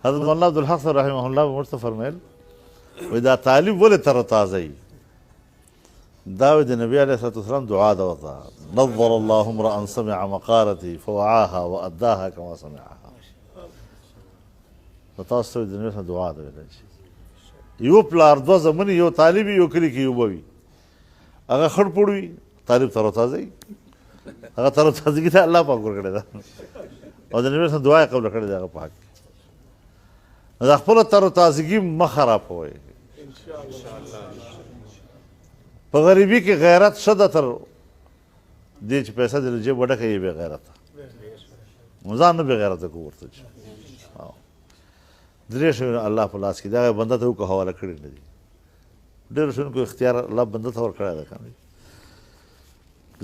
حضرت مولانا عبدالحق صاحب رحمه الله به موږ ته فرمیل وایي دا طالب ولې تر و تازه وي؟ دا وایي د نبي علیه صلات وسلام دعا ده ورته نظر الله امرأ سمع مقالتي فوعاها وأداها كما سمعها. نو تاسو ته د نبي دعا ده ویلی شي. یو پلار دوه زمنې یو طالب یو کلي کې یو به وي هغه خړ پوړ وي طالب تر و تازه وي هغه تر و تازګي ته الله پاک ورکړې ده او د نبي دعا یې قبوله کړې ده هغه پاک. نو د خپله تر و تازګي مه خرابوئ. په غریبي کې غیرت ښه ده تر دې چې پیسه دې له جیب وډکه یې بې غیرته نو ځان نه بې غیرته کړو ورته چې درې شیونه الله په لاس کې دي هغه بنده ته وکړو حواله کړي نه دي. ډېرو شیونو کې اختیار الله بنده ته ورکړی ده که نه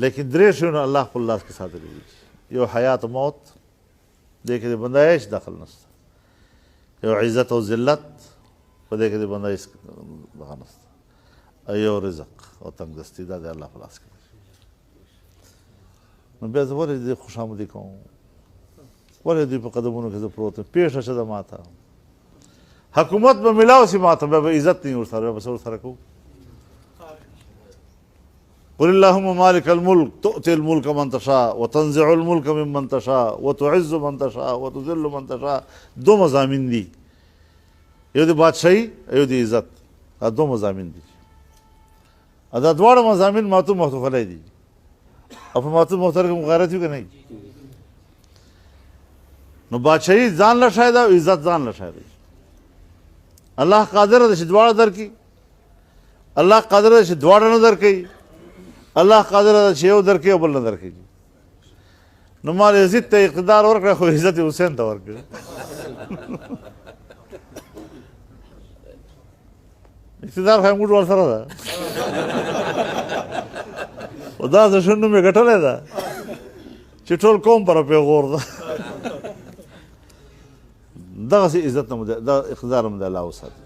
لیکن درې شیونه الله خپل لاس کې ساتلي دي. یو حیات موت دې کې د بنده هیڅ دخل نشته. یو عزت او ذلت په دې کې د بنده هیڅ دغه نشته. یو رزق او تنګدستي دا د الله په لاس کې. نو بیا زه ولې دې خوشامدي کوم ولې دوی په قدمونو کې زه پروت یم پېښه شه ده ما ته حکومت به میلاو سي ما ته بیا به عزت نه وي ورسره بیا به څه ورسره کوو. قل اللهم مالك الملك تؤتي الملك من تشاء وتنزع الملك ممن تشاء وتعز من تشاء وتذل من تشاء. دو مضامین دي یو د بادشاهي یو د عزت. دا دو مضامین دي. دا دواړه مضامین معتوب مختلفی دي او په معتوب مختلف کې غیرت وي که نه. نو بادشاهي ځان له شاید او عزت ځان له شاید. الله قادر ده چې دواړه درکړي. الله قادر ده چې دواړه نه درکوي. الله قادر ده چې یو درکوي او بل نه درکوي. نو ما یزید ته اقتدار ورکړه خو عزت حسین ته ورکړه. اقتدار خو موږ ورسره ده او داسې ښه نوم یې ګټلی ده چې ټول قوم پره پیغور ده. دغسې عزت نه مو دا اقتدار هم د الله وساتي.